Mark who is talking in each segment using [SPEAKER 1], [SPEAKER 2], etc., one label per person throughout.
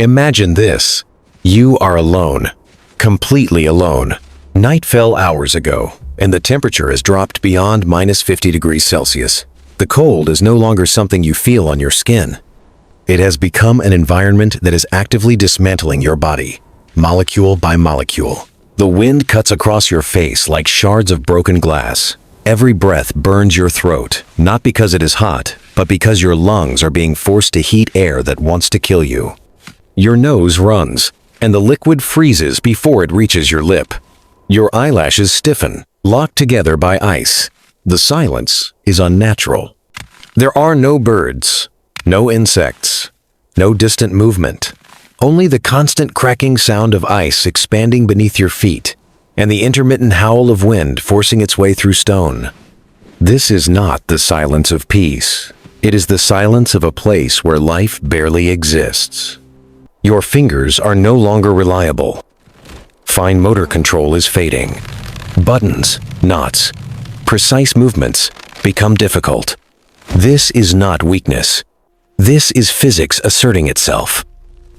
[SPEAKER 1] Imagine this. You are alone. Completely alone. Night fell hours ago, and the temperature has dropped beyond -50 degrees Celsius. The cold is no longer something you feel on your skin. It has become an environment that is actively dismantling your body, molecule by molecule. The wind cuts across your face like shards of broken glass. Every breath burns your throat, not because it is hot, but because your lungs are being forced to heat air that wants to kill you. Your nose runs, and the liquid freezes before it reaches your lip. Your eyelashes stiffen, locked together by ice. The silence is unnatural. There are no birds, no insects, no distant movement. Only the constant cracking sound of ice expanding beneath your feet, and the intermittent howl of wind forcing its way through stone. This is not the silence of peace. It is the silence of a place where life barely exists. Your fingers are no longer reliable. Fine motor control is fading. Buttons, knots, precise movements become difficult. This is not weakness. This is physics asserting itself.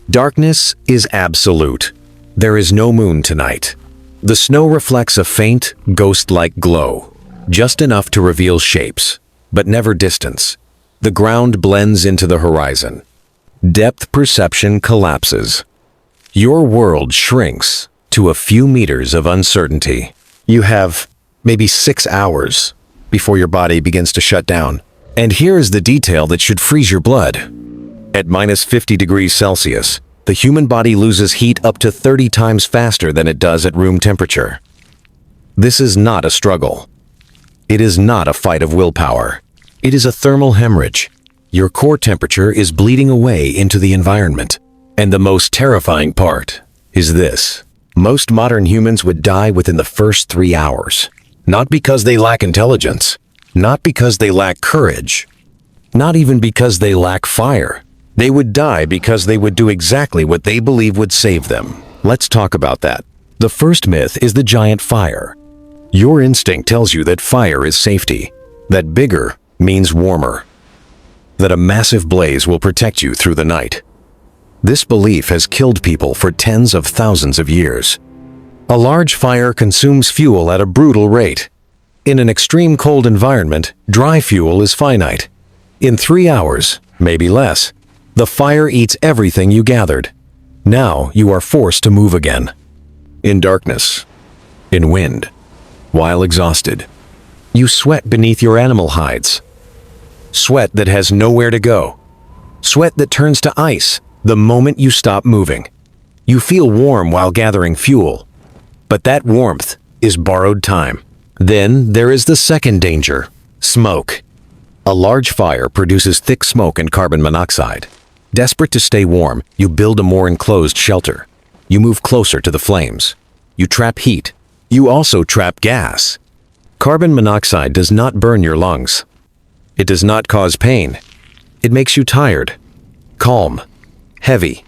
[SPEAKER 1] Darkness is absolute. There is no moon tonight. The snow reflects a faint, ghost-like glow, just enough to reveal shapes, but never distance. The ground blends into the horizon. Depth perception collapses. Your world shrinks to a few meters of uncertainty. You have maybe 6 hours before your body begins to shut down. And here is the detail that should freeze your blood. At -50 degrees Celsius, the human body loses heat up to 30 times faster than it does at room temperature. This is not a struggle. It is not a fight of willpower. It is a thermal hemorrhage. Your core temperature is bleeding away into the environment. And the most terrifying part is this. Most modern humans would die within the first 3 hours. Not because they lack intelligence. Not because they lack courage. Not even because they lack fire. They would die because they would do exactly what they believe would save them. Let's talk about that. The first myth is the giant fire. Your instinct tells you that fire is safety, that bigger means warmer, that a massive blaze will protect you through the night. This belief has killed people for tens of thousands of years. A large fire consumes fuel at a brutal rate. In an extreme cold environment, dry fuel is finite. In 3 hours, maybe less, the fire eats everything you gathered. Now you are forced to move again. In darkness, in wind, while exhausted, you sweat beneath your animal hides. Sweat that has nowhere to go. Sweat that turns to ice the moment you stop moving. You feel warm while gathering fuel, but that warmth is borrowed time. Then there is the second danger, smoke. A large fire produces thick smoke and carbon monoxide. Desperate to stay warm, you build a more enclosed shelter. You move closer to the flames. You trap heat. You also trap gas. Carbon monoxide does not burn your lungs. It does not cause pain. It makes you tired, calm, heavy.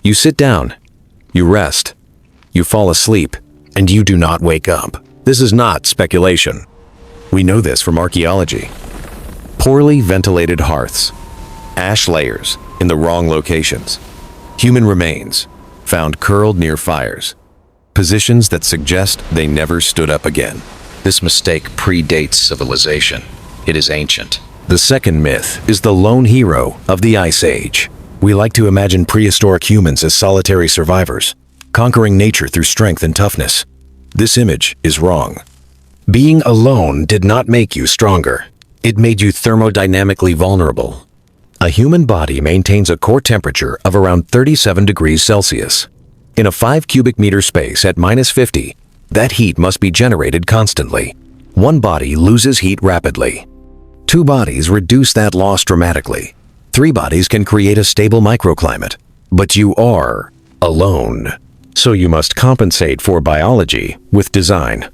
[SPEAKER 1] You sit down. You rest. You fall asleep, and you do not wake up. This is not speculation. We know this from archaeology. Poorly ventilated hearths, ash layers in the wrong locations, human remains found curled near fires, positions that suggest they never stood up again. This mistake predates civilization. It is ancient. The second myth is the lone hero of the Ice Age. We like to imagine prehistoric humans as solitary survivors, conquering nature through strength and toughness. This image is wrong. Being alone did not make you stronger. It made you thermodynamically vulnerable. A human body maintains a core temperature of around 37 degrees Celsius. In a 5 cubic meter space at -50, that heat must be generated constantly. One body loses heat rapidly. 2 bodies reduce that loss dramatically. 3 bodies can create a stable microclimate. But you are alone. So you must compensate for biology with design,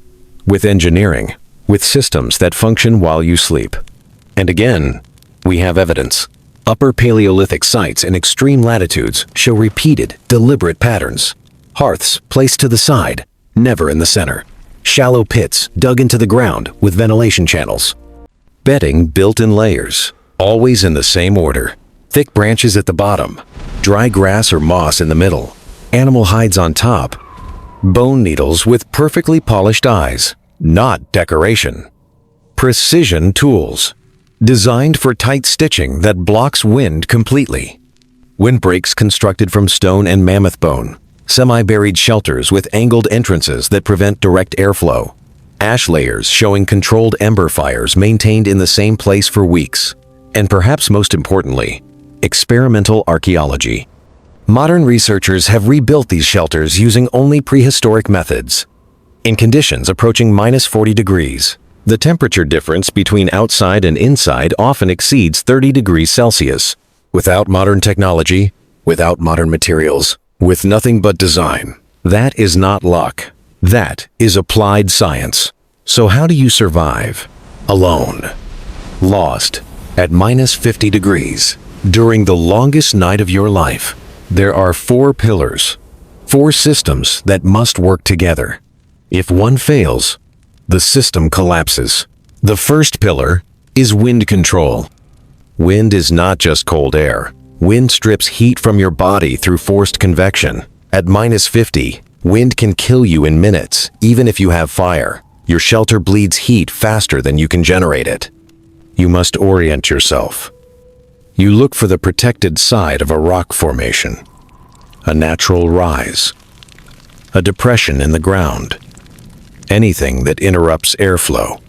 [SPEAKER 1] with engineering, with systems that function while you sleep. And again, we have evidence. Upper Paleolithic sites in extreme latitudes show repeated, deliberate patterns. Hearths placed to the side, never in the center. Shallow pits dug into the ground with ventilation channels. Bedding built in layers, always in the same order. Thick branches at the bottom, dry grass or moss in the middle, animal hides on top, bone needles with perfectly polished eyes, not decoration. Precision tools, designed for tight stitching that blocks wind completely. Windbreaks constructed from stone and mammoth bone, semi-buried shelters with angled entrances that prevent direct airflow, ash layers showing controlled ember fires maintained in the same place for weeks, and perhaps most importantly, experimental archaeology. Modern researchers have rebuilt these shelters using only prehistoric methods. In conditions approaching -40 degrees, the temperature difference between outside and inside often exceeds 30 degrees Celsius. Without modern technology, without modern materials, with nothing but design. That is not luck. That is applied science. So how do you survive? Alone. Lost. At -50 degrees. During the longest night of your life. There are 4 pillars. 4 systems that must work together. If one fails, the system collapses. The first pillar is wind control. Wind is not just cold air. Wind strips heat from your body through forced convection. At -50, wind can kill you in minutes, even if you have fire. Your shelter bleeds heat faster than you can generate it. You must orient yourself. You look for the protected side of a rock formation, a natural rise, a depression in the ground, anything that interrupts airflow.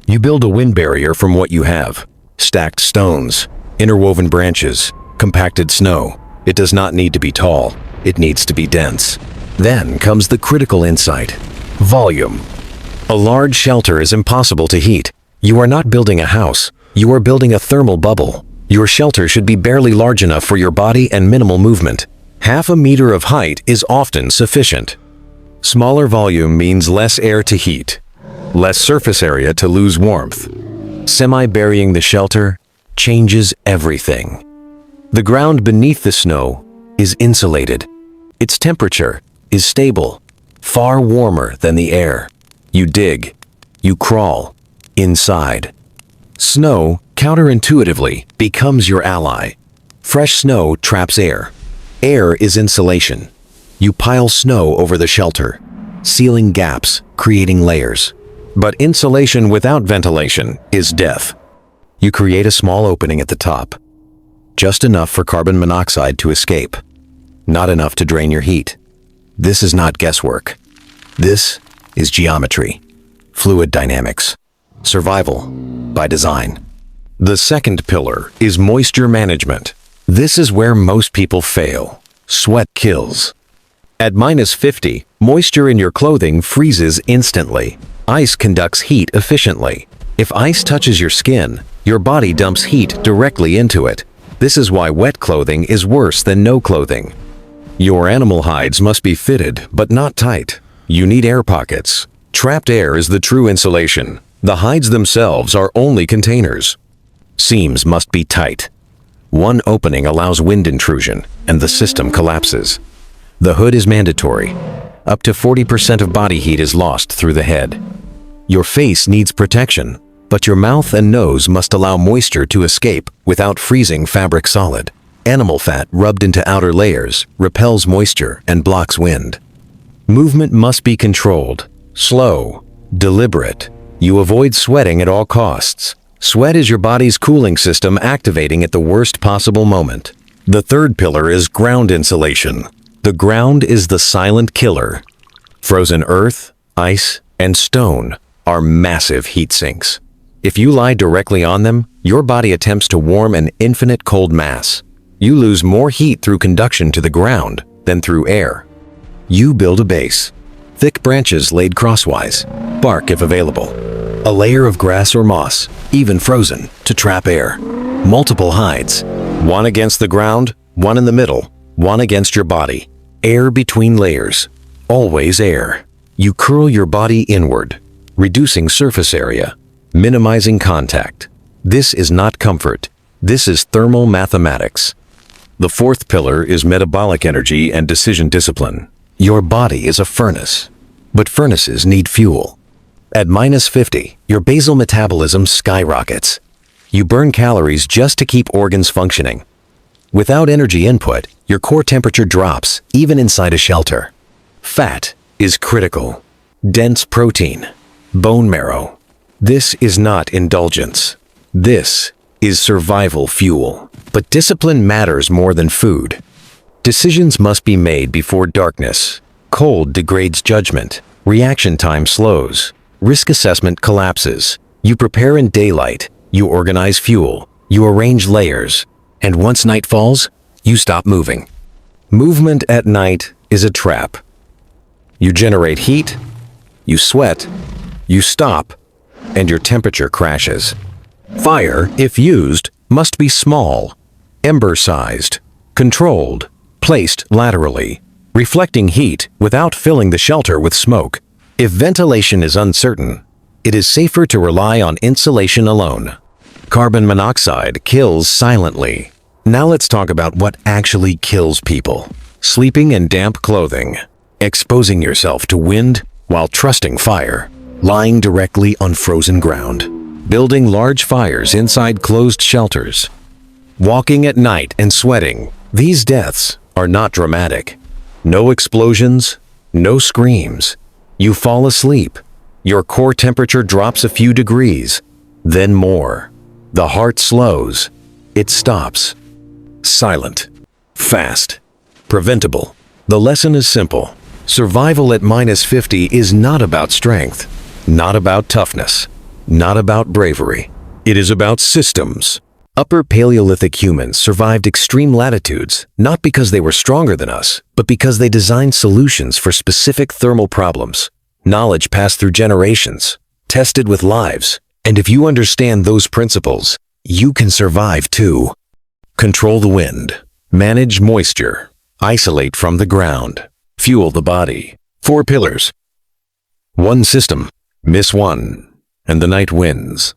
[SPEAKER 1] You build a wind barrier from what you have, stacked stones, interwoven branches, compacted snow. It does not need to be tall, it needs to be dense. Then comes the critical insight: volume. A large shelter is impossible to heat. You are not building a house, you are building a thermal bubble. Your shelter should be barely large enough for your body and minimal movement. Half a meter of height is often sufficient. Smaller volume means less air to heat, less surface area to lose warmth. Semi-burying the shelter changes everything. The ground beneath the snow is insulated. Its temperature is stable, far warmer than the air. You dig, you crawl, inside. Snow, counterintuitively, becomes your ally. Fresh snow traps air. Air is insulation. You pile snow over the shelter, sealing gaps, creating layers. But insulation without ventilation is death. You create a small opening at the top, just enough for carbon monoxide to escape, not enough to drain your heat. This is not guesswork. This is geometry, fluid dynamics, survival by design. The second pillar is moisture management. This is where most people fail. Sweat kills. At -50, moisture in your clothing freezes instantly. Ice conducts heat efficiently. If ice touches your skin, your body dumps heat directly into it. This is why wet clothing is worse than no clothing. Your animal hides must be fitted, but not tight. You need air pockets. Trapped air is the true insulation. The hides themselves are only containers. Seams must be tight. One opening allows wind intrusion, and the system collapses. The hood is mandatory. Up to 40% of body heat is lost through the head. Your face needs protection, but your mouth and nose must allow moisture to escape without freezing fabric solid. Animal fat rubbed into outer layers repels moisture and blocks wind. Movement must be controlled, slow, deliberate. You avoid sweating at all costs. Sweat is your body's cooling system activating at the worst possible moment. The third pillar is ground insulation. The ground is the silent killer. Frozen earth, ice, and stone are massive heat sinks. If you lie directly on them, your body attempts to warm an infinite cold mass. You lose more heat through conduction to the ground than through air. You build a base. Thick branches laid crosswise, bark if available. A layer of grass or moss, even frozen, to trap air. Multiple hides, one against the ground, one in the middle, one against your body. Air between layers, always air. You curl your body inward, reducing surface area, minimizing contact. This is not comfort. This is thermal mathematics. The fourth pillar is metabolic energy and decision discipline. Your body is a furnace, but furnaces need fuel. At -50, your basal metabolism skyrockets. You burn calories just to keep organs functioning. Without energy input, your core temperature drops, even inside a shelter. Fat is critical. Dense protein. Bone marrow. This is not indulgence. This is survival fuel. But discipline matters more than food. Decisions must be made before darkness. Cold degrades judgment. Reaction time slows. Risk assessment collapses. You prepare in daylight. You organize fuel. You arrange layers. And once night falls, you stop moving. Movement at night is a trap. You generate heat, you sweat, you stop, and your temperature crashes. Fire, if used, must be small, ember-sized, controlled, placed laterally, reflecting heat without filling the shelter with smoke. If ventilation is uncertain, it is safer to rely on insulation alone. Carbon monoxide kills silently. Now let's talk about what actually kills people. Sleeping in damp clothing, exposing yourself to wind while trusting fire, lying directly on frozen ground, building large fires inside closed shelters, walking at night and sweating. These deaths are not dramatic. No explosions, no screams. You fall asleep. Your core temperature drops a few degrees, then more. The heart slows. It stops. Silent. Fast. Preventable. The lesson is simple. Survival at -50 is not about strength, not about toughness, not about bravery. It is about systems. Upper Paleolithic humans survived extreme latitudes not because they were stronger than us, but because they designed solutions for specific thermal problems. Knowledge passed through generations, tested with lives. And if you understand those principles, you can survive too. Control the wind. Manage moisture. Isolate from the ground. Fuel the body. 4 pillars. One system. Miss one, and the night wins.